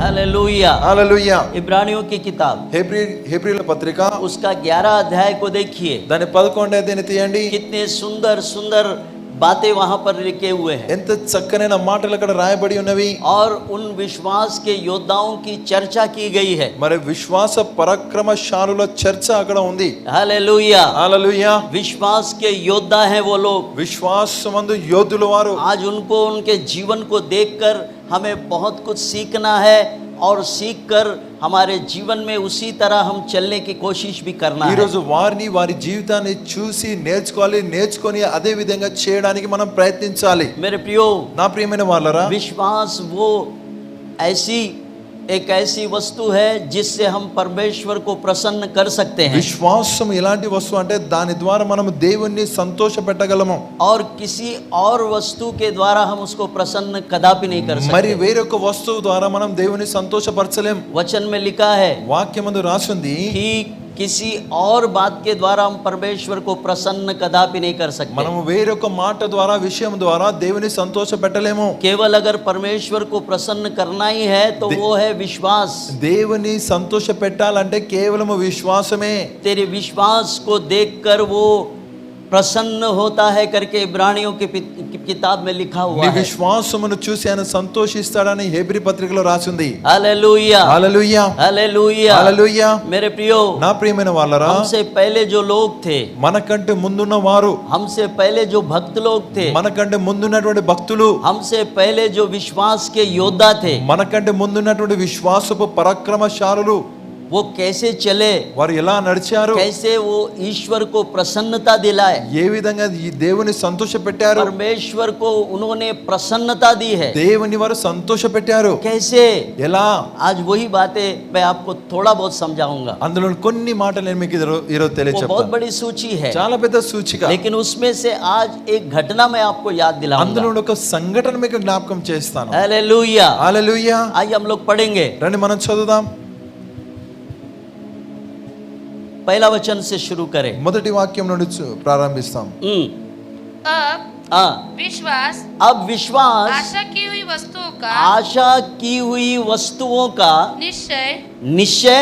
Hallelujah. హల్లెలూయా. इब्रानियों की किताब హెబ్రీయుల పత్రిక उसका 11 अध्याय को देखिए, దాని 11వ అధ్యాయాన్ని తీయండి. कितने सुंदर सुंदर बातें वहां पर लिखे हुए हैं ఎంత చక్కనైన మాటలు అక్కడ రాయబడి ఉన్నవి. और उन विश्वास के योद्धाओं की चर्चा की गई है। మరి విశ్వాస పరాక్రమశాలుల చర్చ అక్కడ ఉంది. हालेलुया। హల్లెలూయా. विश्वास के योद्धा हैं वो लोग। విశ్వాసమందు యోధులు వారు. आज उनको उनके जीवन को देखकर हमें बहुत कुछ सीखना है और सीखकर हमारे जीवन में उसी तरह हम चलने की कोशिश भी करना ఈ है। రోజు వారి జీవితాన్ని చూసి నేర్చుకొని అదే విధంగా చేయడానికి మనం ప్రయత్నించాలి. मेरे प्रियो, నా ప్రియమైన వాళ్ళరా, विश्वास वो एक ऐसी वस्तु है जिससे हम परमेश्वर को प्रसन्न कर सकते हैं విశ్వాసం ఎలాంటి వస్తువు అంటే దాని ద్వారా మనం దేవుణ్ణి సంతోషపెట్టగలము. और किसी और वस्तु के द्वारा हम उसको प्रसन्न कदापि नहीं कर మరి सकते। వేరొక వస్తువు ద్వారా మనం దేవుని సంతోషపరచలేం. वचन में लिखा है వాక్యమందు రాసింది, कि किसी और बात के द्वारा हम परमेश्वर को प्रसन्न कदापि नहीं कर सकते। మనం వేరొక మాట ద్వారా విషయం ద్వారా దేవుని సంతోషపెట్టలేము. केवल अगर परमेश्वर को प्रसन्न करना ही है तो वो है विश्वास। దేవుని సంతోషపెట్టాలంటే కేవలం విశ్వాసమే. तेरे विश्वास को देखकर वो प्रसन्न होता है करके इब्रानियों की किताब में लिखा నీ हुआ है। విశ్వాసమును చూసి ఆయన సంతోషిస్తాడని హెబ్రీ పత్రికలో రాసింది. हालेलुया, హల్లెలూయా. हालेलुया। హల్లెలూయా. मेरे प्रियो, నా ప్రియమైన వాళ్ళరా, हमसे पहले जो लोग थे, మనకంటే ముందున్న వారు, हमसे पहले जो भक्त लोग थे, మనకంటే ముందున్నటువంటి భక్తులు, हमसे पहले जो विश्वास के योद्धा थे, మనకంటే ముందున్నటువంటి విశ్వాసపు పరాక్రమశాలులు, वो कैसे चले, వారు ఎలా నడిచారు, कैसे वो ईश्वर को प्रसन्नता दिलाए, ఏ విధంగా ఈ దేవుని సంతోషపెట్టారు, परमेश्वर को उन्होंने प्रसन्नता दी है, దేవుని వారు సంతోషపెట్టారు, कैसे। ఎలా? आज वही बातें मैं आपको थोड़ा बहुत समझाऊंगा। అందులో కొన్ని మాటలు నేను మీకు ఈరోజు वो बहुत తెలియచెప్తాను. बड़ी सूची है, చాలా పెద్ద సూచిక. लेकिन उसमें से आज एक घटना मैं आपको याद అందులో दिलाऊंगा। ఒక సంఘటన మీకు జ్ఞాపకం చేస్తాను. हालेलुया। హల్లెలూయా. आइए हम लोग पढ़ेंगे। రండి మనం చదువుదాం. पहला वचन से शुरू करें। మొదటి వాక్యం నుండి ప్రారంభిస్తాం. अब हाँ, विश्वास अब विश्वास आशा की हुई वस्तुओं का आशा की हुई वस्तुओं का निश्चय निश्चय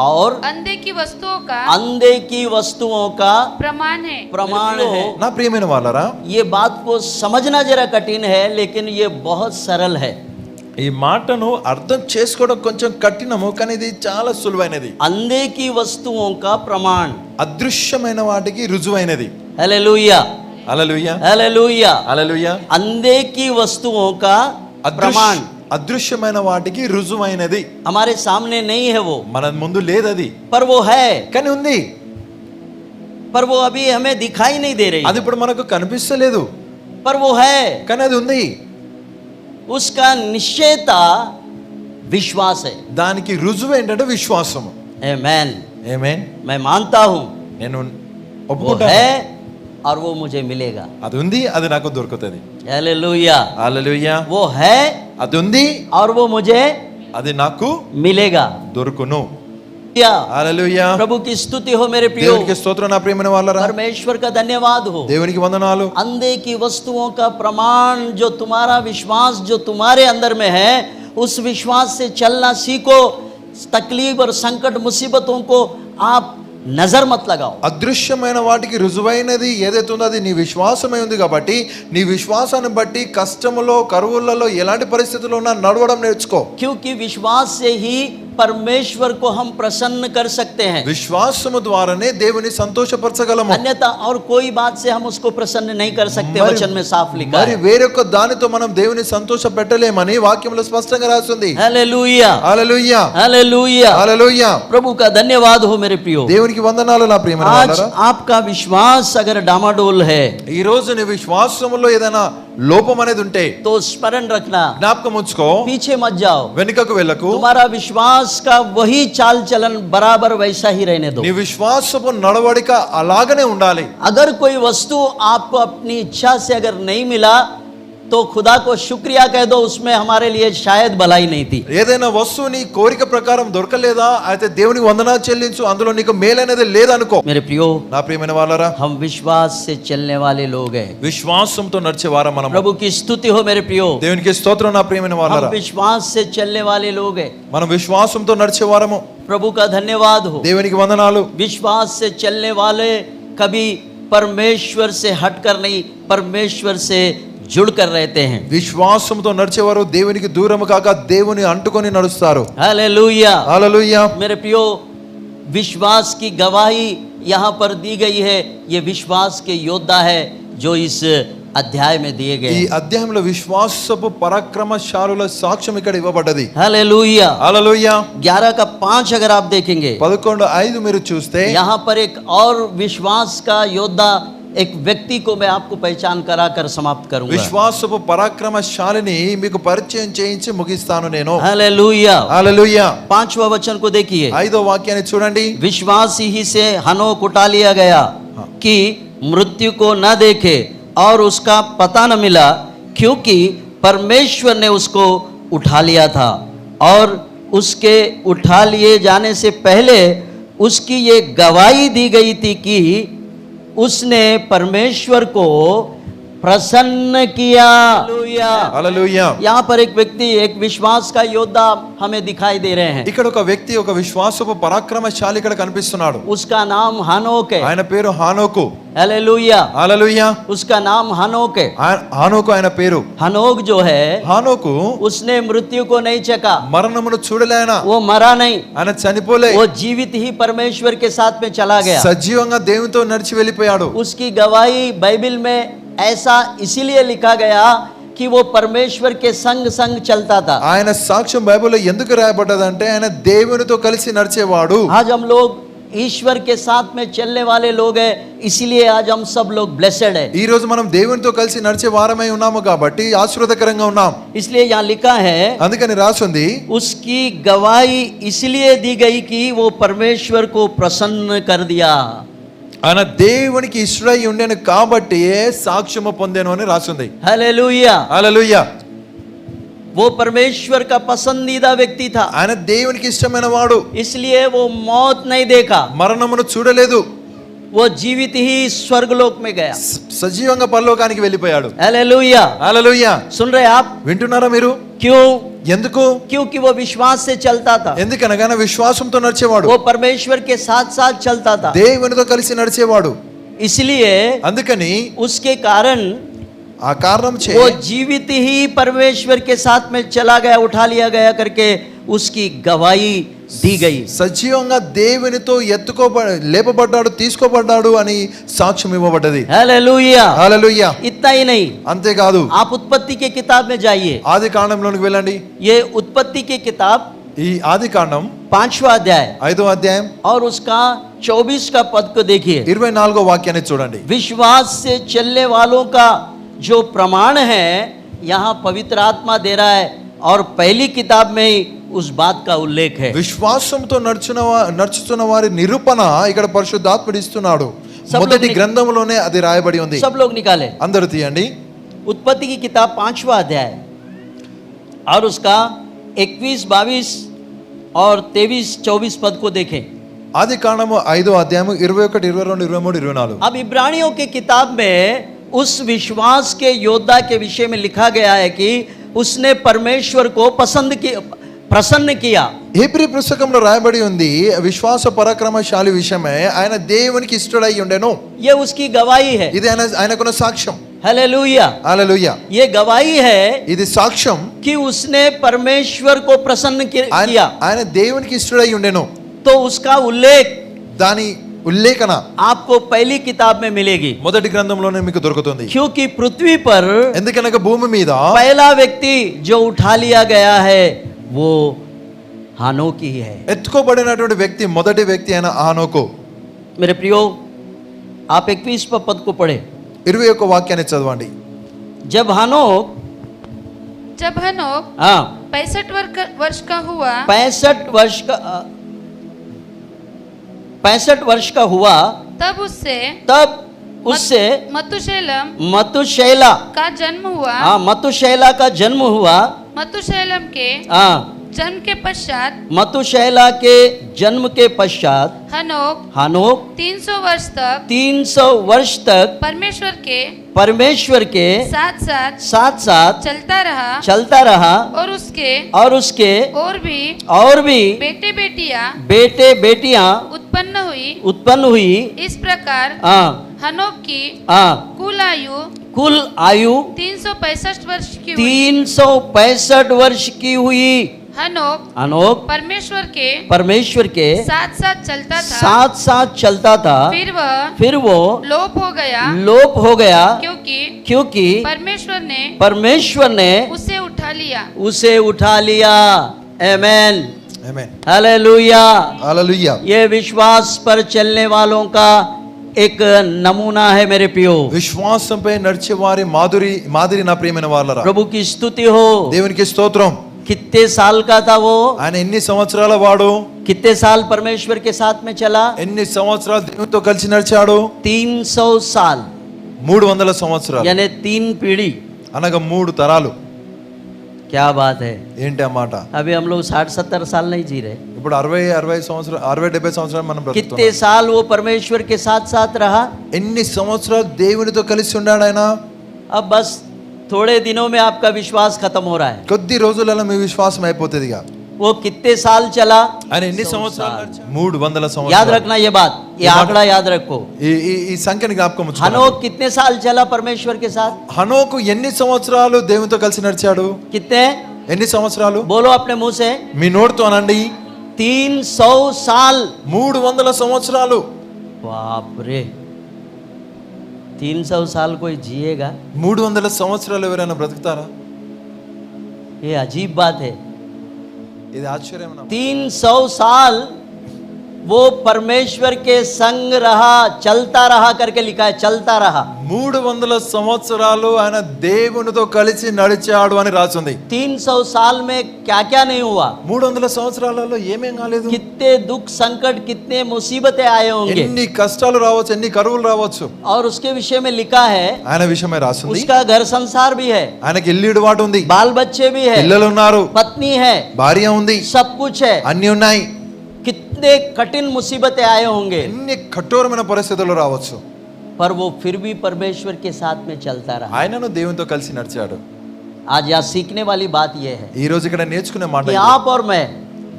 और अंधे की वस्तुओं का अंधे की वस्तुओं का प्रमाण है। నా ప్రియమైన వాళ్ళరా, ये बात को समझना जरा कठिन है, लेकिन ये बहुत सरल है। ఈ మాటను అర్థం చేసుకోవడం కొంచెం కఠినము, కానీ ఇది చాలా సులువైనది. अंधे की वस्तुओं का प्रमाण, అదృశ్యమైన వాటికి రుజువైనది. हालेलुया, హల్లెలూయా. हालेलुया। హల్లెలూయా. अंधे की वस्तुओं का प्रमाण అదృశ్యమైన వాటికి రుజువైనది. हमारे सामने नहीं है वो, మన ముందు లేదది, पर वो है, కానీ ఉంది. पर वो अभी हमें दिखाई नहीं दे रही, అది ఇప్పుడు మనకు కనిపిస్తలేదు, पर वो है। కానీ అది ఉంది. उसका निश्चयता विश्वास है। దానికి రుజువు ఏంటంటే విశ్వాసము. आमेन। ఆమేన్. मैं मानता हूं నేను वो ఒప్పుకుంటాను, है और वो मुझे मिलेगा। అది ఉంది, అది నాకు దొరుకుతుంది. हालेलुया। హల్లెలూయా. वो है అది ఉంది, और वो मुझे అది నాకు मिलेगा। దొరుకును. या హల్లెలూయా. प्रभु की स्तुति हो मेरे प्रियो, దేవునికి స్తోత్రం. నా ప్రియమైన వాళ్ళరా, परमेश्वर का धन्यवाद हो। దేవునికి వందనాలు. अंधे की वस्तुओं का प्रमाण जो तुम्हारा विश्वास जो तुम्हारे अंदर में है, उस विश्वास से चलना सीखो। तकलीफ और संकट मुसीबतों को आप నజర్ మత్ లగావ్. అదృశ్యమైన వాటికి రుజువైనది ఏదైతే ఉందో అది నీ విశ్వాసమై ఉంది కాబట్టి నీ విశ్వాసాన్ని బట్టి కష్టములో కరువులలో ఎలాంటి పరిస్థితుల్లో ఉన్నా నడవడం నేర్చుకో. क्योंकि विश्वास से ही परमेश्वर को हम प्रसन्न कर सकते हैं. విశ్వాసము ద్వారానే దేవుని సంతోషపరచగలము. अन्यथा और कोई बात से हम उसको प्रसन्न नहीं कर सकते. वचन में साफ लिखा మరి है. వేరొక దానితో మనం దేవుని సంతోషపెట్టలేమని వాక్యంలో స్పష్టంగా రాసి ఉంది. हालेलुया, హల్లెలూయా, हालेलुया, హల్లెలూయా. प्रभु का धन्यवाद हो मेरे प्रियो. దేవునికి వందనాలు నా ప్రియమైన आज వాళ్ళారా. आपका विश्वास अगर डामाडोल है ఈ రోజు నీ విశ్వాసములో ఏదైనా లోపం అనేది ఉంటే तो स्मरण रखना, జ్ఞాపకం ఉంచుకో, पीछे मत जाओ, వెనుకకు వెళ్ళకు. तुम्हारा विश्वास का वही चाल चलन बराबर वैसा ही रहने दो. నీ విశ్వాసపు నడవడిక అలాగనే ఉండాలి. अगर कोई वस्तु आपको अपनी इच्छा से अगर नहीं मिला तो खुदा को शुक्रिया कह दो, उसमें हमारे लिए शायद भलाई नहीं थी। ఏదైనా వస్తువు నీ కోరిక ప్రకారం దొరకలేదా అయితే దేవుని వందనాలు చెల్లించు, అందులో నీకు మేలనేది లేదనుకో. मेरे प्रियो, నా ప్రియమైన వాళ్ళారా, हम विश्वास से चलने वाले लोग हैं। విశ్వాసంతో నడిచే వారం మనం. प्रभु की स्तुति हो मेरे प्रियो। దేవునికి స్తోత్రం నా ప్రియమైన हम వాళ్ళారా. विश्वास से चलने वाले लोग हैं। మనం విశ్వాసంతో నడిచే వారము. प्रभु का धन्यवाद हो। దేవునికి వందనాలు. विश्वास से चलने वाले कभी परमेश्वर से हटकर नहीं, परमेश्वर से जुड़कर रहते हैं। విశ్వాసంతో నడిచేవారు దేవునికి దూరం కాక దేవుని అంటుకొని నడుస్తారు. हालेलुया। హల్లెలూయా. मेरे प्रियो, विश्वास की गवाही यहाँ पर दी गई है। ये विश्वास के योद्धा है जो इस अध्याय में दिए ఈ गए। అధ్యాయంలో విశ్వాసపు పరాక్రమశాలుల సాక్ష్యం ఇక్కడ ఇవ్వబడ్డది. हालेलुया। హల్లెలూయా. 11 का 5 अगर आप देखेंगे, 11:5 మీరు చూస్తే यहाँ पर एक और विश्वास का योद्धा, एक व्यक्ति को मैं आपको पहचान कराकर समाप्त करूंगा। విశ్వాసపు పరాక్రమశాలిని మీకు పరిచయం చేయించి ముగిస్తాను నేను. हालेलुया। హల్లెలూయా. 5वां वचन को देखिए। 5వ వాక్యాన్ని చూడండి. विश्वास ही से हनोक उठा लिया गया कि मृत्यु को न देखे और उसका पता न मिला, क्योंकि परमेश्वर ने उसको उठा लिया था। और उसके उठा लिए जाने से पहले उसकी ये गवाही दी गई थी कि उसने परमेश्वर को प्रसन्न किया। హల్లెలూయా. यहाँ पर एक व्यक्ति, एक विश्वास का योद्धा हमें दिखाई दे रहे हैं। ఇక్కడ ఒక వ్యక్తి, ఒక విశ్వాసపు పరాక్రమశాలి ఇక్కడ కనిపిస్తున్నాడు. उसका नाम हनोक है। ఆయన పేరు హానోకు. हालेलुया। హల్లెలూయా. उसका नाम हनोक है। హానోకు ఆయన పేరు. हनोक जो है, హానోకు उसने मृत्यु को नहीं चखा, మరణమును చూడలేనా, वो मरा नहीं, ఆయన చనిపోలే, वो जीवित ही परमेश्वर के साथ में चला गया। సజీవంగా దేవునితో నడిచి వెళ్ళిపోయాడు. उसकी गवाही बाइबल में ऐसा इसीलिए लिखा गया कि वो परमेश्वर के संग संग चलता था। ఆయన సాక్ష్యం బైబిల్లో ఎందుకు రాయబడ్డదంటే ఆయన దేవునితో కలిసి నడిచేవాడు. आज हम लोग ईश्वर के साथ में चलने वाले लोग हैं, इसीलिए आज हम सब लोग ब्लेसेड है। ఈ రోజు మనం దేవునితో కలిసి నడిచే వారమై ఉన్నాము కాబట్టి ఆశీర్వాదకరంగా ఉన్నాం. इसलिए यहाँ लिखा है, అందుకని రాసుంది, उसकी गवाही इसलिए दी गई कि वो परमेश्वर को प्रसन्न कर दिया। ఆయన దేవునికి ఇష్టడై ఉండేను కాబట్టి సాక్ష్యము పొందాను అని రాసుంది. हालेलुया। హల్లెలూయా. वो परमेश्वर का पसंदीदा व्यक्ति था, ఆయన దేవునికి ఇష్టమైన వాడు. इसलिए वो मौत नहीं देखा, మరణమును చూడలేదు, वो जीवित ही स्वर्गलोक में गया। సజీవంగా పరలోకానికి వెళ్ళిపోయాడు. हालेलुया। హల్లెలూయా. सुन रहे आप? వింటున్నారా మీరు? क्यों? ఎందుకు? क्योंकि वो विश्वास से चलता था, ఎందుకనగా విశ్వాసంతో నడిచేవాడు, वो परमेश्वर के साथ साथ चलता था, దేవునితో కలిసి నడిచేవాడు. इसलिए అందుకని उसके कारण ఆ కారణం చే वो जीवित ही परमेश्वर के साथ में चला गया, उठा लिया गया करके उसकी गवाही दी गई। సజీవంగా దేవునితో లేపబడ్డాడు, తీసుకోబడ్డాడు అని సాక్ష్యం ఇవ్వబడ్డది. हालेलुया। హల్లెలూయా. इतना ही नहीं, అంతేకాదు, आप उत्पत्ति के किताब में जाइए। ఆది కాండంలోనికి వెళ్ళండి. ये उत्पत्ति की किताब ఈ ఆది కాండం 5वां अध्याय 5వ అధ్యాయం और उसका 24 का पद को देखिए। 24వ వాక్యాన్ని చూడండి. विश्वास से चलने वालों का जो प्रमाण है यहाँ पवित्र आत्मा दे रहा है, और पहली किताब में ही उस बात का उल्लेख है। విశ్వాసంతో నడుచుతున్న వారి నిరూపణ ఇక్కడ పరిశుద్ధాత్ముడు ఇస్తున్నాడు. सब మొదటి लोग గ్రంథంలోనే అది రాయబడి ఉంది. सब लोग निकाले అందరూ తీయండి. उत्पत्ति की किताब 5वां अध्याय और उसका 21, 22 और 23, 24 पद को देखें। ఆది కాండము 5వ అధ్యాయము 21, 22, 23, 24. अब इब्रानियों की किताब में उस विश्वास के योद्धा के विषय में लिखा गया है कि उसने परमेश्वर को प्रसन्न किया। హెబ్రీ పుస్తకంలో రాయబడి ఉంది, విశ్వాస పరాక్రమశాలి విషయమే ఆయన దేవునికి ఇష్టడై ఉండెను. ये उसकी गवाही है। ఇది ఆయనకున్న సాక్ష్యం. हालेलुया। హల్లెలూయా. ये गवाही है ఇది సాక్ష్యం कि उसने परमेश्वर को प्रसन्न किया। ఆయన దేవునికి ఇష్టడై ఉండెను. तो उसका उल्लेख దాని ఉల్లేఖన आपको पहली किताब में मिलेगी, మొదటి గ్రంథంలోనే మీకు దొరుకుతుంది. क्योंकि पृथ्वी पर ఎందుకనగా భూమి మీద पहला व्यक्ति जो उठा लिया गया है वो हानोक ही है। ఎత్తుకోబడినటువంటి వ్యక్తి మొదటి వ్యక్తి అయిన హానోకు. मेरे प्रियो, आप 21 पद को पढ़े। 21వ వాక్యాన్ని చదవండి. जब हानोक जब हनोक हाँ 65 वर्ष का हुआ 65 वर्ष का हुआ, तब उससे तब उससे मतुशेलम मतुशैला, का जन्म हुआ। हाँ मतुशैला का जन्म हुआ। मतुशेलम के हाँ जन्म के पश्चात मतुशैला के जन्म के पश्चात हनोक हानोक 300 वर्ष तक 300 वर्ष तक परमेश्वर के साथ साथ साथ चलता रहा और उसके और भी बेटे बेटियां उत्पन्न हुई। इस प्रकार हाँ हनोक की हाँ कुल आयु 365 वर्ष की हुई। हनोक परमेश्वर के साथ साथ चलता था। फिर वो लोप हो गया क्योंकि परमेश्वर ने उसे उठा लिया। आमेन आमेन हालेलुया। हालेलुया। ये विश्वास पर चलने वालों का एक नमूना है मेरे प्रियो। విశ్వాసంపై నడిచే వారి మాదిరి నా ప్రియమైన వాళ్ళరా, प्रभु की स्तुति हो। దేవునికి స్తోత్రం। कितने साल का था वो? ఆయన ఎన్ని సంవత్సరాల వాడు? कितने साल परमेश्वर के साथ में चला? ఎన్ని సంవత్సరాలు దేవునితో కలిసి నడిచాడు? 300 साल 300 సంవత్సరాలు, यानी 3 पीढ़ी, అనగా 3 తరాలు। क्या बात है। ఏంటి ఆ మాట? अभी हम लोग 60-70 साल नहीं जी रहे। ఇప్పుడు 60-70 సంవత్సరాలు మనం कितने బ్రతుకుతున్నాం। साल वो परमेश्वर के साथ साथ रहा? ఎన్ని సంవత్సరాలు దేవునితో కలిసి ఉన్నాడు ఆయన? अब बस थोड़े दिनों में आपका विश्वास खत्म हो रहा है। కొద్ది రోజులలో మీ విశ్వాసం అయిపోతుందిగా। वो कितने साल चला? ఆయన ఎన్ని సంవత్సరాలు నడిచాడు? 300 याद సంవత్సరాలు। रखना ये बात, ये आंकड़ा याद रखो। ఈ సంఖ్యని జ్ఞాపకం ఉంచుకోండి। हनोक कितने साल चला परमेश्वर के साथ? హనోకు ఎన్ని సంవత్సరాలు దేవునితో కలిసి నడిచాడు? कितने? ఎన్ని సంవత్సరాలు? बोलो अपने मुंह से। మీ నోటితో అనండి। 300 साल। 300 సంవత్సరాలు। बाप रे, 300 साल कोई जिएगा? 300 సంవత్సరాలు ఎవరైనా బ్రతుకుతారా? ये अजीब बात है। ఇది ఆశ్చర్యం। 300 साल वो परमेश्वर के संग रहा, चलता रहा करके लिखा है, चलता रहा। 300 సంవత్సరాలు ఆయన దేవునితో కలిసి నడిచాడు అని రాసింది। 300 साल में क्या क्या नहीं हुआ? 300 సంవత్సరాలలో ఏమేం కాలేదు? कितने दुख संकट, कितने मुसीबतें आए होंगे। ఎన్ని కష్టాలు రావచ్చు, ఎన్ని కరువులు రావచ్చు। और उसके विषय में लिखा है, ఆయన విషయమే రాసింది। उसका घर संसार भी है, ఆయనకి ఇల్లు వాటు ఉంది, बाल बच्चे भी है, పిల్లలు ఉన్నారు, पत्नी है, భార్య ఉంది, सब कुछ है। అన్ని ఉన్నాయి। कितने कठिन मुसीबतें आए होंगे, ఎన్ని కఠోరమైన పరిస్థితులు రావచ్చు, पर वो फिर भी परमेश्वर के साथ में चलता रहा। ఆయనను దేవునితో కలిసి నడిచాడు। आज यहाँ सीखने वाली बात यह है ఈ రోజు ఇక్కడ నేర్చుకునే మాట कि ఇది। आप और मैं,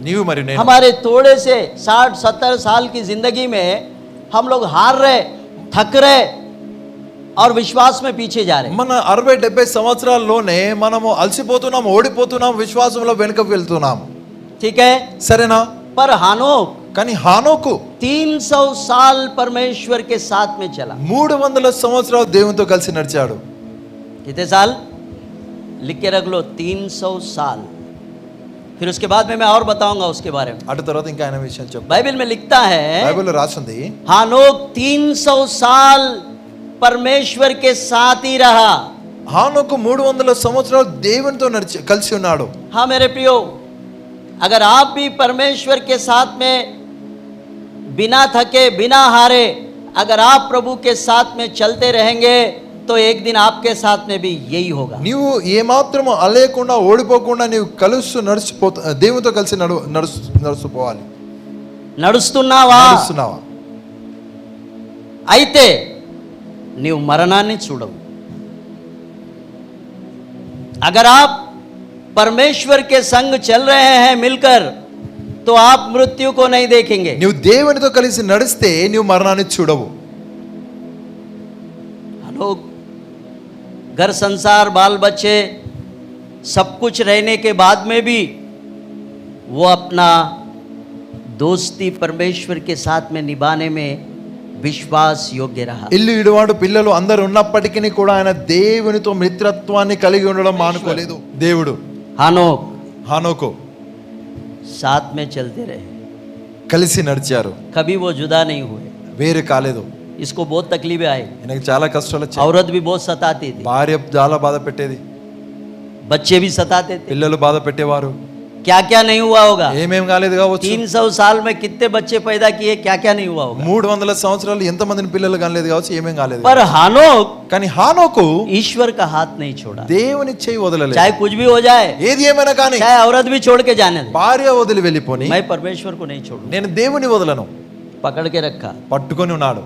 నీవు మరి నేను, हमारे थोड़े से 60-70 साल की जिंदगी में हम लोग हार रहे, थक रहे और विश्वास में पीछे जा रहे। మన 60-70 సంవత్సరాల్లోనే మనము అలసిపోతున్నాం, ఓడిపోతున్నాం, విశ్వాసంలో వెనుకకు వెళ్తున్నాం। ठीक है, సరేనా? पर हानोक కానీ హానోకు 300 साल परमेश्वर के साथ में चला। 300 సంవత్సరాలు దేవునితో కలిసి నడిచాడు। कितने साल? लिख के रख लो, 300 साल। फिर उसके बाद में मैं और बताऊंगा उसके बारे में। అటు తర్వాత ఇంకా ఆయన విషయం చెప్పు। बाइबल में लिखता है, బైబిల్లో రాసింది, हानोक 300 साल परमेश्वर के साथ ही रहा। హానోకు 300 సంవత్సరాలు దేవునితో కలిసి ఉన్నాడు। हाँ मेरे प्रियो, अगर आप भी परमेश्वर के साथ में बिना थके, बिना हारे, अगर आप प्रभु के साथ में चलते रहेंगे तो एक दिन आपके साथ में भी यही होगा। నీవు ఏమాత్రము అలేకుండా ఓడిపోకుండా నీవు కలిసి దేవునితో కలిసి నడుచుకోవాలి। నడుస్తున్నావా? నడుస్తున్నావా? అయితే నీవు మరణాన్ని చూడవు। अगर आप परमेश्वर के संग चल रहे हैं मिलकर तो आप मृत्यु को नहीं देखेंगे। నీవు దేవునితో కలిసి నడిస్తే నీవు మరణాన్ని చూడవు। लोग घर संसार, बाल बच्चे, सब कुछ रहने के बाद में भी वो अपना दोस्ती परमेश्वर के साथ में निभाने में विश्वास योग्य रहा। ఇల్లు ఇడువాడు, పిల్లలు అందరూ ఉన్నప్పటికీ కూడా ఆయన దేవునితో మిత్రత్వాన్ని కలిగి ఉండడం మానుకోలేదు। దేవుడు హానోకు साथ में चलते रहे, కలిసి నడిచారు, कभी वो जुदा नहीं हुए। వేరు కాలేదు। इसको बहुत तकलीफें आई, ఈయనకి చాలా కష్టాలు వచ్చాయి। औरत भी बहुत सताती थी, భార్య చాలా బాధ పెట్టేది, बच्चे भी सताते थे। పిల్లలు బాధ పెట్టేవారు। क्या क्या नहीं हुआ होगा? ఏమేం కాలేదు కావచ్చు. 300 साल में कितने बच्चे पैदा किए, क्या क्या नहीं हुआ होगा? 300 సంవత్సరాలు ఎంత మందిని పిల్లలు కాలేదు కావచ్చు, ఏమేం కాలేదు. पर हानोक కానీ హానోకు ईश्वर का हाथ नहीं छोड़ा, దేవుని చేయి వదలలేదు. चाहे कुछ भी हो जाए, ఏది ఏమైనా కానీ चाहे औरत भी छोड़ के जाने दे, భార్య వదిలి వెళ్ళిపోని मैं परमेश्वर को नहीं छोड़ूंगा। నేను దేవుని వదలను. पकड़ के रखा పట్టుకొని ఉన్నాడు.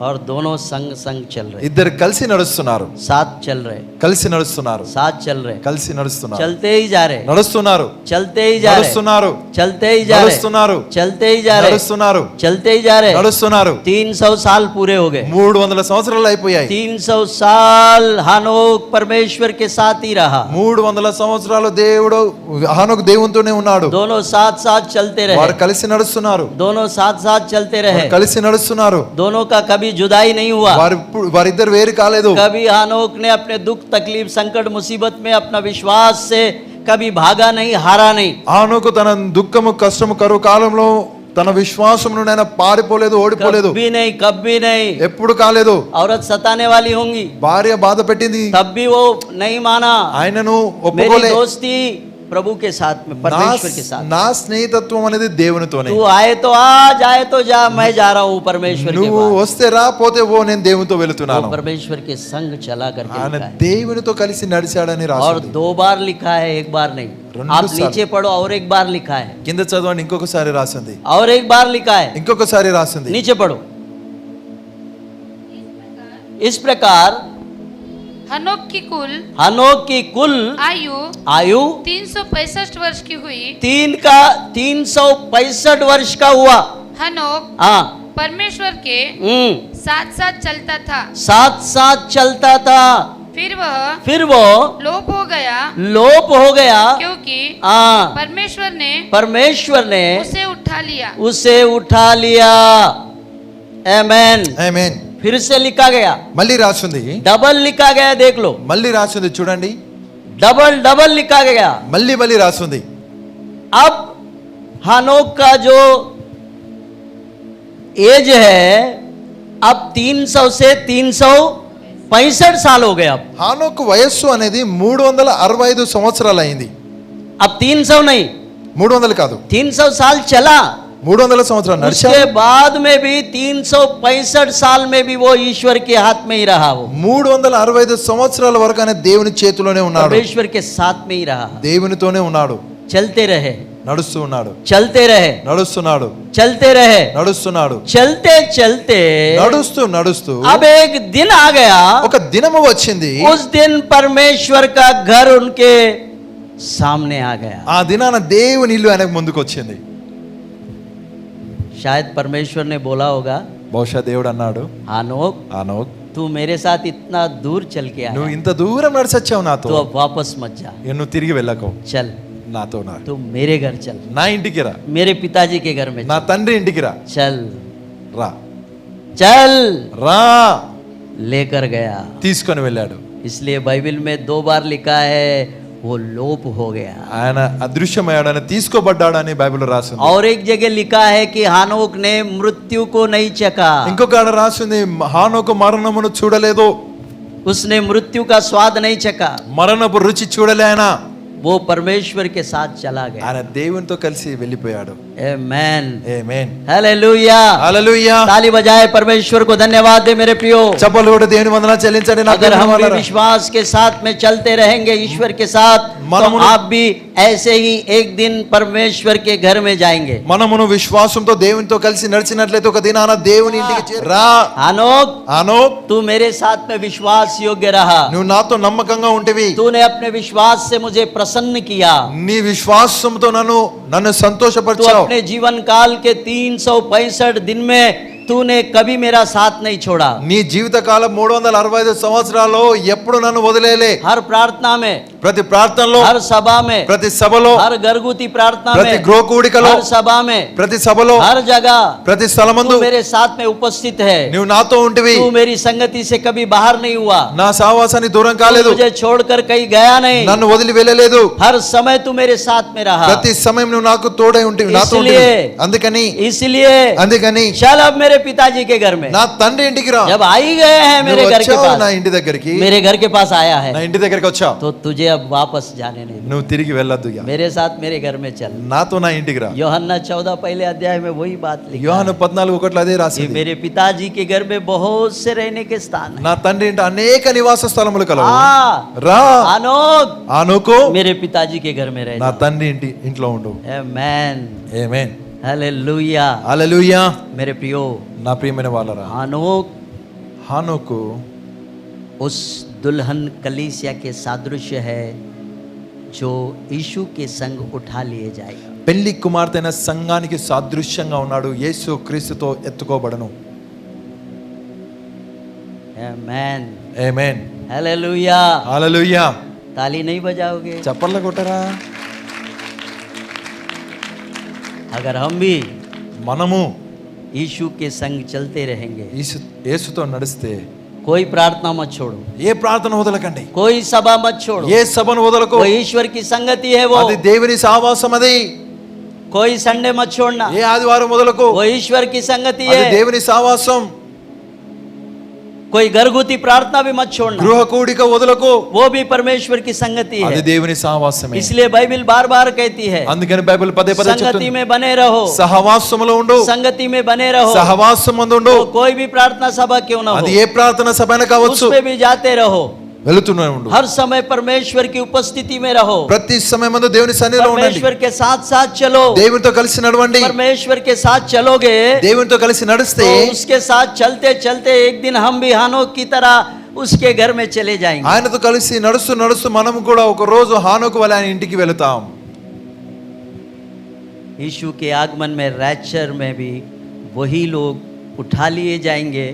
और दोनों संग संग चल रहे, ఇద్దరు కలిసి నడుస్తున్నారు. साथ चल रहे, కలిసి నడుస్తున్నారు. साथ चल रहे, కలిసి నడుస్తున్నారు. चलते ही जा रहे, నడుస్తున్నారు. चलते ही जा रहे, నడుస్తున్నారు. चलते ही जा रहे, నడుస్తున్నారు. चलते ही जा रहे, నడుస్తున్నారు. चलते ही जा रहे। నడుస్తున్నారు. 300 साल पूरे हो गए। 300 సంవత్సరాలు అయిపోయాయి. 300 साल हानोक परमेश्वर के साथ ही रहा, 300 సంవత్సరాలు దేవుడు హానోకు దేవునితోనే ఉన్నాడు. दोनों साथ साथ चलते వారు रहे, కలిసి నడుస్తున్నారు. दोनों साथ साथ चलते रहे, కలిసి నడుస్తున్నారు. दोनों का कभी जुदाई नहीं हुआ। వారిద్దరు వేరు కాలేదు. कभी हानोक ने अपने दुख तकलीफ संकट मुसीबत में अपना विश्वास से कभी भागा नहीं, हारा नहीं। హానోకు తన దుఃఖము కష్టము కరువు కాలంలో తన విశ్వాసం నుండి ఆయన పారిపోలేదు, ఓడిపోలేదు. कभी नहीं ఎప్పుడు కాలేదు. औरत सताने वाली होंगी, భార్య బాధ పెట్టింది, तब भी वो नहीं माना। ఆయనను मेरी ఒప్పుకోలే. दोस्ती प्रभु के साथ में, परमेश्वर के साथ। నా స్నేహితత్వం అనేది దేవునితోనే. तू आए तो आ, जाए तो जा, मैं जा रहा हूँ परमेश्वर के నువ్వు पास। వస్తే రా, పోతే ఓ, నేను దేవునితో వెళుతున్నాను. वो परमेश्वर के संग चला करके ఆయన लिखा है। దేవునితో కలిసి నడిచాడని और రాసింది. 2 बार लिखा है, एक बार नहीं। రెండు आप సార్లు. नीचे पढ़ो, और एक बार लिखा है, కింద చదవండి, ఇంకొకసారి రాసింది. और एक बार लिखा है, ఇంకొకసారి రాసింది. नीचे पढ़ो। इस प्रकार हनोक की कुल हनोक की कुल आयु आयु 365 वर्ष की हुई। 365 वर्ष का हुआ। हनोक हाँ, परमेश्वर के साथ साथ चलता था, साथ साथ चलता था। फिर वो लोप हो गया, लोप हो गया, क्योंकि हाँ, परमेश्वर ने उसे उठा लिया। उसे उठा लिया। आमेन। ఆమేన్. फिर से लिखा गया, మళ్ళీ రాసింది. डबल लिखा गया, देख लो, మళ్ళీ రాసింది చూడండి. डबल डबल लिखा गया। మళ్ళీ మళ్ళీ రాసింది. अब हानोक का जो एज है, अब 300 से 365 साल हो गए। अब హానోకు వయస్సు అనేది 365 సంవత్సరాలు అయింది. अब 300 नहीं, 300 కాదు, 300 साल चला। 300 సంవత్సరాలు నడిచాడు. उसके बाद में भी 365 साल में भी वो ईश्वर के हाथ में ही रहा। वो 365 సంవత్సరాల వరకు ఆయన దేవుని చేతిలోనే ఉన్నాడు. परमेश्वर के साथ में ही रहा, దేవునితోనే ఉన్నాడు. चलते रहे, నడుస్తూ ఉన్నాడు. चलते रहे, నడుస్తున్నాడు. चलते रहे, నడుస్తున్నాడు. चलते चलते నడుస్తూ నడుస్తూ अब एक दिन आ गया। ఒక దినము వచ్చింది. उस दिन परमेश्वर का घर उनके सामने आ गया। ఆ దినాన దేవుని ఇల్లు ఆయనకు ముందుకు వచ్చింది. शायद परमेश्वर ने बोला होगा, బహుశా దేవుడు అన్నాడు, हानोक హానోక్, तू मेरे साथ इतना दूर चल के నువ్వు आया, ఇంత దూరం నడిచొచ్చావు నాతో, तू अब वापस मत जा, ఇక నువ్వు తిరిగి వెళ్ళకు, चल నాతో రా. तू मेरे घर चल, నా ఇంటికి రా, मेरे पिताजी के घर में నా चल, తండ్రి ఇంటికి రా. चल రా चल, రా लेकर गया। తీసుకొని వెళ్ళాడు. इसलिए बाइबल में 2 बार लिखा है, वो लोप हो गया। ఆయన అదృశ్యమయ్యాడని, తీసుకోబడ్డాడని బైబిల్లో రాసింది. और एक जगह लिखा है कि हानोक ने मृत्यु को नहीं चखा, ఇంకొక ఆడ రాసింది, హానోకు మరణమును చూడలేదు, उसने मृत्यु का स्वाद नहीं चखा, మరణపు రుచి చూడలే. ఆయన वो परमेश्वर के साथ चला गया। ఆయన దేవునితో కలిసి వెళ్ళిపోయాడు. आमेन, ఆమేన్. हालेलुया। హల్లెలూయా. ताली बजाए, परमेश्वर को धन्यवाद दे मेरे प्रियो। చప్పలు కొట్టి దేవుని వందనాలు చెల్లించండి. నా अगर हम भी ప్రియమైన विश्वास के साथ में चलते रहेंगे ईश्वर के साथ, तो मनमुनु- आप भी ऐसे ही एक दिन परमेश्वर के घर में जाएंगे। మనమును విశ్వాసంతో దేవునితో కలిసి నడిచినట్లయితే ఒక దినాన దేవుని ఇంటికి రా. हानोक, హానోక్, तू मेरे साथ में विश्वास योग्य रहा, నువ్వు నాతో నమ్మకంగా ఉంటివి. तूने अपने विश्वास से मुझे प्रसन्न किया, నీ విశ్వాసంతో నన్ను तू సంతోషపరిచావు. अपने जीवन काल के 365 दिन में तूने कभी मेरा साथ नहीं छोड़ा। నీ జీవిత కాలం 365 సంవత్సరాల్లో ఎప్పుడు నన్ను వదిలేలే. हर प्रार्थना में, ప్రతి ప్రార్థనలో, हर सभा में, ప్రతి సభలో, हर घरगुती प्रार्थना ప్రతి में, గృహకూడికలో, हर सभा में, ప్రతి సభలో, हर जगह ప్రతి స్థలమందు तू मेरे साथ में उपस्थित है। నువ్వు నాతో ఉంటివి. तू मेरी संगति से कभी बाहर नहीं हुआ, నా సావాసాన్ని దూరం तू కాలేదు, मुझे छोड़कर कहीं गया नहीं, నన్ను వదిలి వెళ్ళలేదు. हर समय तू मेरे साथ में रहा। ప్రతి సమయం నువ్వు నాకు తోడై ఉంటివి, నాతో ఉంటివి. इसलिए అందుకని इसलिए అందుకని चल अब मेरे मेरे पिताजी के घर में। నా తండ్రి ఇంటికి రా. जब आ ही गए हैं मेरे నువ్వు घर के వచ్చావు నా पास, ఇంటి దగ్గరికి, मेरे घर के पास आया నా है, ఇంటి దగ్గరికి వచ్చావు, तो तुझे अब वापस जाने नहीं, నువ్వు తిరిగి వెళ్ళొద్దు ఇక. मेरे साथ मेरे घर में चल। నాతో నా ఇంటికి రా. यूहन्ना 14 पहले अध्याय में वही बात लिखी యోహాను 14:1 అదే कि రాసింది. मेरे पिताजी के घर में बहुत से रहने के स्थान है। నా తండ్రి ఇంట అనేక నివాస స్థలములు కలవు. हाँ, రా आनोक ఆనుకు मेरे पिताजी के घर में रह నా जाओ। తండ్రి ఇంట్లో ఉండు. आमेन, ఆమేన్, हालेलुया। హల్లెలూయా. मेरे प्रियो, నా ప్రియమైన వాళ్ళరా, आनोक హానోకు उस दुल्हन कलीसिया के सादृश्य है जो यीशु के संग उठा लिए जाएगा। పెళ్లి కుమార్తె అయిన సంఘానికి సాదృశ్యంగా ఉన్నాడు. యేసు క్రీస్తుతో ఎత్తుకోబడను. आमेन, ఆమేన్, हालेलुया। హల్లెలూయా. ताली नहीं बजाओगे? చప్పట్లు కొట్టరా. अगर हम भी మనము यीशु के संग चलते रहेंगे, యేసుతో నడిస్తే कोई प्रार्थना मत छोड़ो, ఏ ప్రార్థన వదలకండి, कोई सभा मत छोड़ो, ఏ సభను వదలకు. वो ईश्वर की संगति है, वो అది దేవుని సహవాసం. అది कोई संडे मत छोड़ना, ఏ ఆదివారం వదలకు. वो ईश्वर की संगति అది है। దేవుని సహవాసం. कोई घरगुती प्रार्थना भी मत छोड़ना, గృహ కూడిక వదలకు. वो भी परमेश्वर की संगति అది है। దేవుని సహవాసమే. इसलिए बाइबल बार बार कहती है అందుకని బైబిల్ పదే పదే संगति చెప్తుంది, में बने रहो, సహవాసములో ఉండు, संगति में बने रहो। సహవాసం మందు ఉండు. तो कोई भी प्रार्थना सभा क्यों ना అది हो, ఏ ప్రార్థన సభైనా కావచ్చు, उसमें भी जाते रहो। వెళుతూనే ఉండు. हर समय परमेश्वर की उपस्थिति में रहो, ప్రతి సమయమందు దేవుని సన్నిధిలో ఉండండి. परमेश्वर के साथ साथ चलो। దేవునితో కలిసి నడవండి. परमेश्वर के साथ चलोगे దేవునితో కలిసి నడిస్తే तो उसके साथ चलते चलते एक दिन हम भी हानोक की तरह उसके घर में चले जाएंगे। ఆయనతో కలిసి నడుస్తూ నడుస్తూ మనం కూడా ఒక రోజు హానోకు వలె ఆయన ఇంటికి వెళతాం. यीशु के आगमन में रैप्चर में भी वही लोग उठा लिए जाएंगे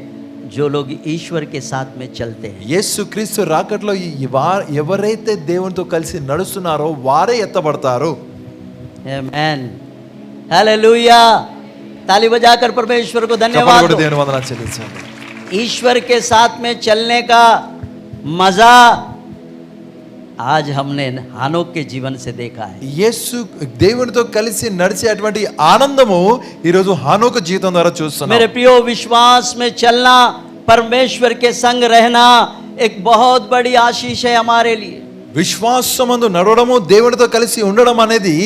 जो लोग ईश्वर के साथ में चलते हैं। యేసు క్రీస్తు రాకట్లో ఎవరైతే దేవునితో కలిసి నడుస్తున్నారో వారే ఎత్తబడతారు. आमेन, हालेलुया। ताली बजाकर परमेश्वर को చప్పట్లు धन्यवाद కొట్టి दो। దేవుని వందనాలు చెల్లించండి. ईश्वर के साथ में चलने का मजा आज हमने हानोक के जीवन से देखा है। యేసు దేవునితో కలిసి నడిచే అటువంటి ఆనందము ఈ రోజు హానోకు జీవితం ద్వారా చూస్తున్నాం. मेरे प्रियो, विश्वास में चलना, परमेश्वर के संग रहना एक बहुत बड़ी आशीष है हमारे लिए। విశ్వాసమందు నడవడము, దేవునితో కలిసి ఉండడం అనేది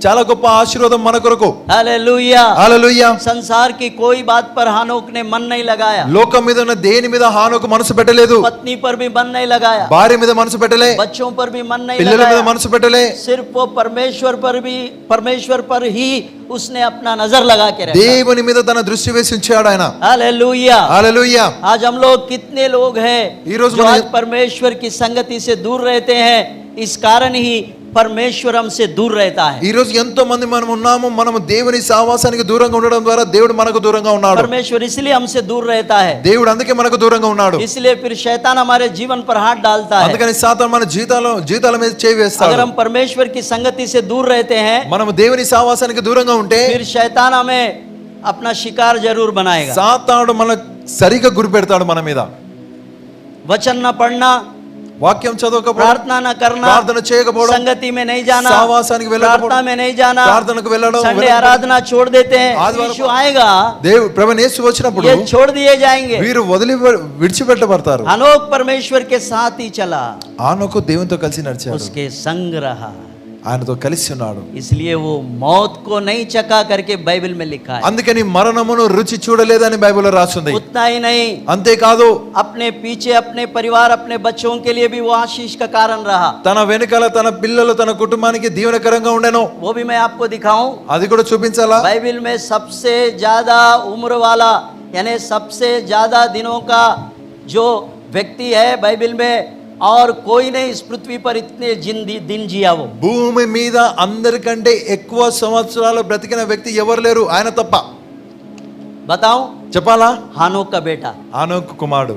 చాలా గొప్ప ఆశీర్వాదం మన కొరకు. हालेलुया। హల్లెలూయా. संसार की कोई बात पर हानोक ने मन नहीं लगाया, లోకం మీద ఉన్న దేని మీద హానోకు మనసు పెట్టలేదు. पत्नी पर भी मन नहीं लगाया, భార్య మీద మనసు పెట్టలే, बच्चों पर भी मन नहीं పిల్లల మీద लगाया, మనసు పెట్టలే. सिर्फ वो परमेश्वर पर ही उसने अपना नजर लगा के रखा। దేవుని మీద తన దృష్టి వేసి ఉంచాడు ఆయన. हालेलुया। హల్లెలూయా. आज हम लोग कितने लोग हैं ఈ రోజు जो మన- आज परमेश्वर की संगति से दूर रहते हैं, इस कारण ही परमेश्वर हमसे दूर रहता है। ఈ రోజు ఎంతో మంది మనం ఉన్నాము, మనము దేవుని సహవాసానికి దూరంగా ఉండడం ద్వారా దేవుడు మనకు దూరంగా ఉన్నాడు. परमेश्वर इसलिए हमसे दूर रहता है, దేవుడు అందుకే మనకు దూరంగా ఉన్నాడు. इसलिए फिर शैतान हमारे जीवन पर हाथ डालता है। అందుకని సాతాను మన జీవితాల మీద చేయి अगर వేస్తాడు. हम परमेश्वर की संगति से दूर रहते हैं, మనము దేవుని సహవాసానికి దూరంగా ఉంటే फिर शैतान हमें अपना शिकार जरूर बनाएगा। సాతానుడు మన సరిగా గురి పెడతాడు మన మీద. वचन न पढ़ना, వాక్యం చదవకపోవడం, प्रार्थना न करना, ప్రార్థన చేయకపోవడం, संगति में नहीं जाना, సహవాసానికి వెళ్ళకపోవడం, प्रार्थना में नहीं जाना, ప్రార్థనకు వెళ్ళడం, संडे आराधना छोड़ देते हैं। ఆదివారం यीशु आएगा, దేవుడు ప్రభువు యేసు వచ్చినప్పుడు ये छोड़ दिए जाएंगे। వీరు విడిచిపెట్టబడతారు. हनोक परमेश्वर के साथ ही चला, ఆనోకు దేవునితో కలిసి నడిచాడు, उसके संग रहा, ఆయనతో కలిసి ఉన్నాడు. इसलिए वो मौत को नहीं चखा करके बाइबल में लिखा है। అందుకని మరణమును రుచి చూడలేదని బైబిల్లో రాసింది. उतना ही नहीं, అంతేకాదు अपने पीछे अपने परिवार अपने बच्चों के लिए भी वो आशीष का कारण रहा। తన వెనుకల తన పిల్లలు తన కుటుంబానికి దీవెనకరంగా ఉండెను. वो भी मैं आपको दिखाऊं। అది కూడా చూపించాలా? बाइबल में सबसे ज्यादा उम्र वाला यानी सबसे ज्यादा दिनों का जो व्यक्ति है बाइबल में, और कोई नहीं इस पृथ्वी पर इतने दिन जिया वो। భూమి మీద అందరికంటే ఎక్కువ సంవత్సరాలు బ్రతికిన వ్యక్తి ఎవరు లేరు, ఆయన తప్ప. बताऊं? చెప్పాలా? हानोक का बेटा ఆనోకు కుమారుడు.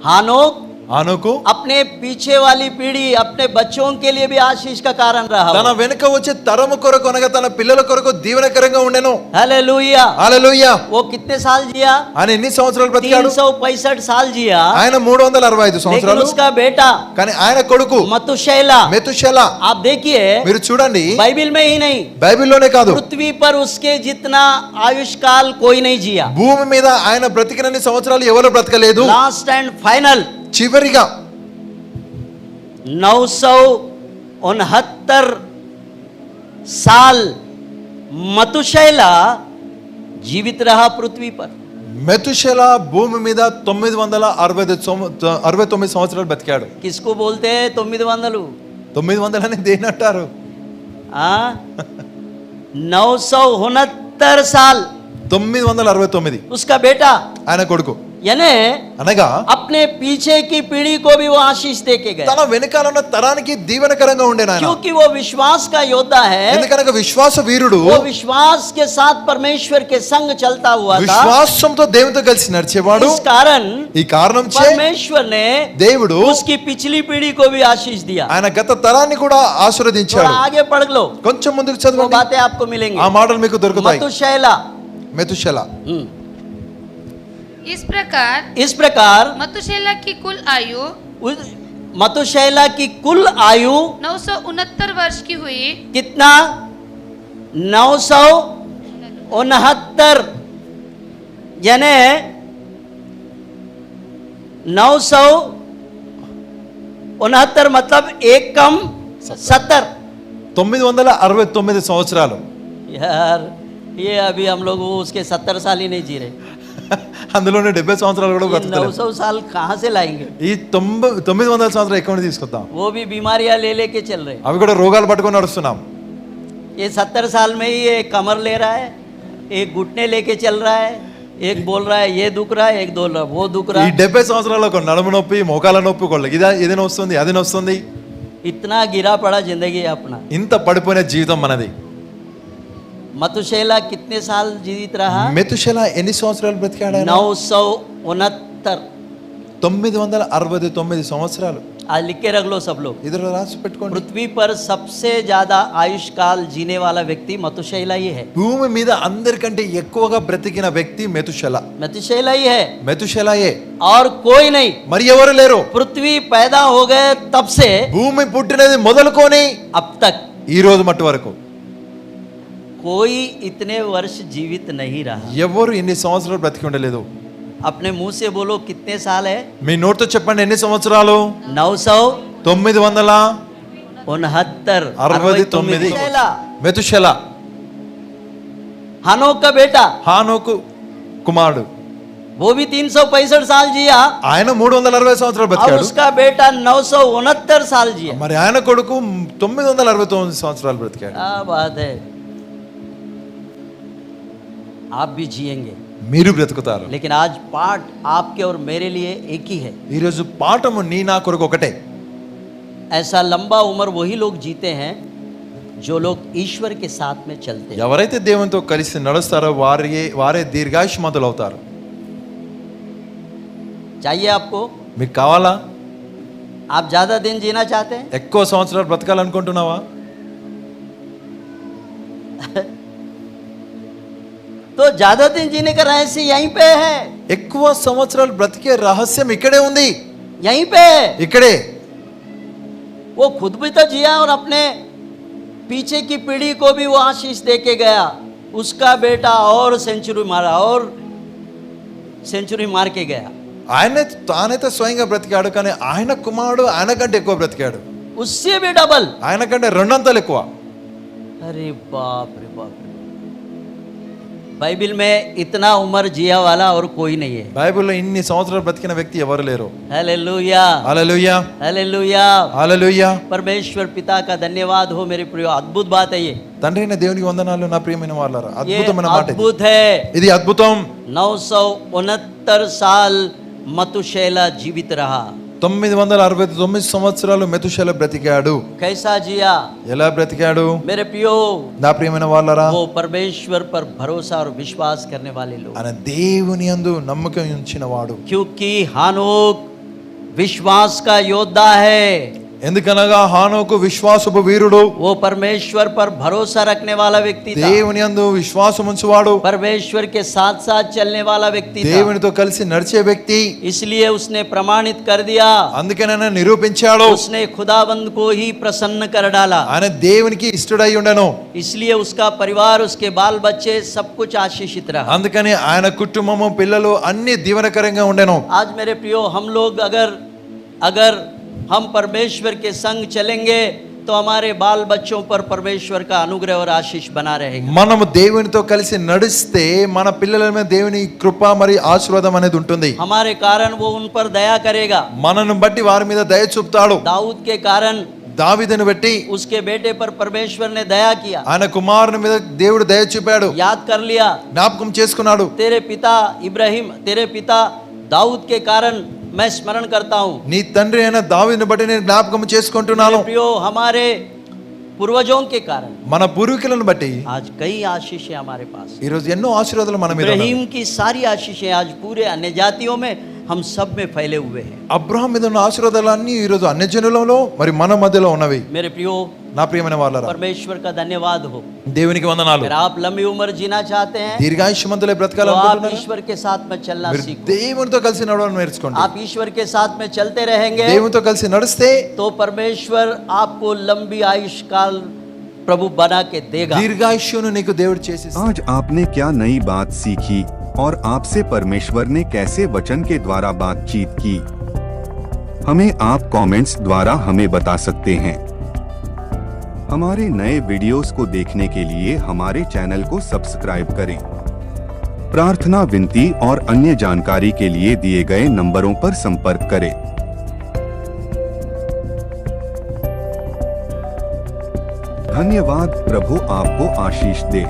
हानोक ఆనోకు अपने पीछे वाली पीढ़ी अपने बच्चों के लिए भी आशीष का कारण रहा। తన వెనుక వచ్చే తరము కొరకు అనగా తన పిల్లల కొరకు దీవెనకరంగా ఉండెను. हालेलुया। హల్లెలూయా. वो कितने साल जिया? ఆయన ఎన్ని సంవత్సరాలు బ్రతికాడు? 365 साल जिया। ఆయన 365 लेकिन సంవత్సరాలు. उसका बेटा కానీ ఆయన కొడుకు मतुशेला, మెతుషెల, आप देखिए మీరు చూడండి बाइबल में ही नहीं, బైబిల్లోనే కాదు पृथ्वी पर उसके जितना आयुष काल कोई नहीं जिया। భూమి మీద ఆయన బ్రతికినన్ని సంవత్సరాలు ఎవరు బ్రతకలేదు. लास्ट एंड फाइनल చివరిగా 969 साल मतुशेला जीवित रहा पृथ्वी पर। మెతుషెల భూమి మీద 969 సంవత్సరాలు బతికాడు. किसको बोलते हैं 900? 900 అని దేని అంటారు? 969 साल 969 उसका बेटा, ఆయన కొడుకు यानी అనగా अपने पीछे की पीढ़ी को भी वो आशीष दे के गए, తన వెనకాల ఉన్న తరానికి దీవెనకరంగా ఉండేను ఆయన. क्योंकि वो विश्वास का योद्धा है। ఎందుకనగా విశ్వాస వీరుడు वो विश्वास के साथ परमेश्वर के संग चलता हुआ था। విశ్వాసంతో దేవునితో కలిసి నడిచేవాడు. इस कारण ఈ కారణం చే परमेश्वर ने దేవుడు उसकी पिछली पीढ़ी को भी आशीष दिया। ఆయన గత తరాన్ని కూడా थोड़ा ఆశీర్వదించాడు. आगे पढ़ लो, కొంచెం ముందుకు वो చదవండి, बातें आपको मिलेंगी। ఆ మాటలు మీకు దొరుకుతాయి. मतुशेला, మెతుషెల इस प्रकार इस प्रकार मतुशेला की कुल आयु मतुशेला की कुल आयु 969 वर्ष की हुई। कितना? 969, यानी 969 मतलब एक कम 70। 969 సంవత్సరాలు. यार ये अभी हम लोग वो उसके 70 साल ही नहीं जी रहे। అందులోనే 70 సంవత్సరాలు కూడా ये బ్రతకలేదు. 900 साल कहाँ से लाएंगे? ఈ 900 సంవత్సరాలు ఎక్కడ నుంచి తీసుకొద్దాం? वो भी बीमारियां ले लेके चल रहे। అవి కూడా రోగాలు పట్టుకొని నడుస్తున్నాం. ये 70 साल में ही एक कमर ले रहा है, एक घुटने लेके चल रहा है, एक बोल रहा है ये दुख रहा है, एक बोल रहा है वो दुख रहा ఈ है। 70 సంవత్సరాల్లో ఒక నడుము నొప్పి, మోకాల నొప్పి, కొళ్ళకి ఏదైనా వస్తుంది, అది వస్తుంది. इतना गिरा पड़ा जिंदगी अपना। ఇంత పడిపోయిన జీవితం మనది. मतुशेला कितने साल जीवित रहा? మెతుషెల ఎన్ని సంవత్సరాలు బ్రతికాడు ఆయన? 969। 969 సంవత్సరాలు. आज लिख के रख लो सब लोग। ఇదిలో రాసి పెట్టుకోండి. पृथ्वी पर सबसे ज्यादा आयुष काल जीने वाला व्यक्ति मतुशेला ही है। భూమి మీద అందరికంటే ఎక్కువగా బ్రతికిన వ్యక్తి మెతుషెల. मतुशेला ही है మెతుషెలయే, और कोई नहीं। మరి ఎవరు లేరు. पृथ्वी पैदा हो गए तब से భూమి పుట్టినది మొదలుకొని अब तक ఈ రోజు మట్టి వరకు कोई इतने वर्ष जीवित नहीं रहा। ఎవరు ఇన్ని సంవత్సరాలు బ్రతికి ఉండలేదు. अपने मुंह से बोलो कितने साल है? మీ నోటితో చెప్పండి ఎన్ని సంవత్సరాలు? 969। మెతుషెల हनोक का बेटा, హానోకు కుమారుడు. वो भी 365 साल जिया, ఆయన 360 సంవత్సరాలు और బ్రతికాడు. उसका बेटा 969 साल जिया। మరి ఆయన కొడుకు 969 సంవత్సరాలు బ్రతికాడు. क्या बात है, आप भी जिएंगे। మీరు బ్రతుకుతారు. लेकिन आज पाठ आपके और मेरे लिए एक ही है। ఈ రోజు పాఠము నీ నా కొరకు ఒకటే. ऐसा लंबा उम्र वही लोग जीते हैं जो लोग ईश्वर के साथ में चलते हैं। ఎవరైతే దేవునితో కలిసి నడుస్తారో వారే దీర్ఘాయుష్మంతులు అవుతారు. चाहिए आपको? మీకు కావాలా? आप ज्यादा दिन जीना चाहते हैं? ఎక్కువ సంవత్సరాలు బ్రతకాలనుకుంటున్నావా? तो ज्यादा दिन जीने का रहस्य यहीं पे है, ఎక్కువ సంవత్సరాలు బ్రతికే రహస్యం ఇక్కడే ఉంది. यहीं पे है। ఇక్కడే वो खुद भी तो जिया और अपने पीछे की पीढ़ी को भी वो आशीष दे के गया। उसका बेटा और सेंचुरी मारा, और सेंचुरी मार के गया। తానైతే స్వయంగా బ్రతికాడు, కానీ ఆయన కుమారుడు ఆయన కంటే ఎక్కువ బ్రతికాడు. उससे भी डबल। ఆయన కంటే రెండంతలు ఎక్కువ. अरे बाप रे बाप रे। बाइबल में इतना उम्र जिया वाला और कोई नहीं है। బైబిల్లో ఇన్ని సంవత్సరాలు బ్రతికిన వ్యక్తి ఎవరు లేరు. हालेलुया, హల్లెలూయా, हालेलुया। హల్లెలూయా. परमेश्वर पिता का धन्यवाद हो मेरे प्रियो। अद्भुत बात है ये, తండ్రి అయిన దేవునికి వందనాలు నా ప్రియమైన వాళ్ళారా. ये అద్భుతమైన మాట ఇది. अद्भुत है। ఇది అద్భుతం. 969 साल मतुशेला जीवित रहा। 969 సంవత్సరాలు మెతుషెల బ్రతికాడు. कैसा जिया? ఎలా బ్రతికాడు? मेरे प्रियो, నా ప్రియమైన వాళ్ళారా, वो परमेश्वर पर भरोसा और विश्वास करने वाले लोग। ఆయన దేవుని యందు నమ్మకం ఉంచిన వాడు. क्योंकि हानोक विश्वास का योद्धा है। ఎందుకనగా హానోకు విశ్వాసపు వీరుడు, वो परमेश्वर पर भरोसा रखने वाला व्यक्ति था, దేవుని యందు విశ్వాసం ఉంచువాడు, परमेश्वर के साथ साथ चलने वाला व्यक्ति था। దేవునితో కలిసి నడిచే వ్యక్తి. इसलिए उसने प्रमाणित कर दिया, అందుకనే నిరూపించాడు. उसने खुदाबंद को ही प्रसन्न कर डाला। ఆయన దేవునికి ఇష్టడై ఉండెను. इसलिए उसका परिवार, उसके बाल बच्चे सब कुछ आशीषित रहा। అందుకని ఆయన కుటుంబము పిల్లలు అన్ని దీవెనకరంగా ఉండెను. आज मेरे प्रियो, हम लोग अगर हम परमेश्वर के संग चलेंगे तो हमारे बाल बच्चों पर परमेश्वर का अनुग्रह और आशीष बना रहेगा। మనము దేవునితో కలిసి నడిస్తే మన పిల్లల మీద దేవుని కృప మరి ఆశీర్వాదం అనేది ఉంటుంది. हमारे कारण वो उन पर दया करेगा। మనను బట్టి వారి మీద దయ చూపుతాడు. दाऊद के कारण దావీదును బట్టి उसके बेटे पर परमेश्वर ने दया किया, ఆయన కుమారుని మీద దేవుడు దయ చూపాడు, याद कर लिया। జ్ఞాపకం చేసుకున్నాడు. तेरे पिता इब्राहिम, तेरे पिता दाऊद के कारण मैं स्मरण करता हूँ। నీ తండ్రి అయిన దావీదుని బట్టి నేను జ్ఞాపకం చేసుకుంటున్నాను. मेरे प्रियो, हमारे पूर्वजों के कारण మన పూర్వీకులను బట్టి आज कई आशीषें हमारे पास। ఈ రోజు ఎన్నో ఆశీర్వాదాలు మన మీద ఉన్నాయి. इब्राहिम की सारी आशीषें आज पूरे अन्य जातियों में हम सब में फैले हुए हैं। అబ్రహాం మీద ఉన్న ఆశీర్వాదాలన్నీ ఈ రోజు అన్య జనులలో మరి మన మధ్యలో ఉన్నవి. मेरे प्रियो, నా ప్రియమైన వాళ్ళారా, परमेश्वर का धन्यवाद हो। దేవునికి వందనాలు. अगर आप लंबी उम्र जीना चाहते हैं దీర్ఘాయుష్మంతులై तो आप బ్రతకాలనుకుంటున్నారా? ईश्वर के साथ में चलना మీరు सीखो। దేవునితో కలిసి నడవడం నేర్చుకోండి. आप ईश्वर के साथ में चलते रहेंगे దేవునితో కలిసి నడిస్తే तो परमेश्वर आपको लंबी आयुष काल प्रभु बना के देगा। దీర్ఘాయుష్యును నీకు దేవుడు చేసి आज आपने क्या नई बात सीखी और आपसे परमेश्वर ने कैसे वचन के द्वारा बातचीत की? हमें आप कमेंट्स द्वारा हमें बता सकते हैं। हमारे नए वीडियोस को देखने के लिए हमारे चैनल को सब्सक्राइब करें। प्रार्थना, विनती और अन्य जानकारी के लिए दिए गए नंबरों पर संपर्क करें। धन्यवाद। प्रभु आपको आशीष दे।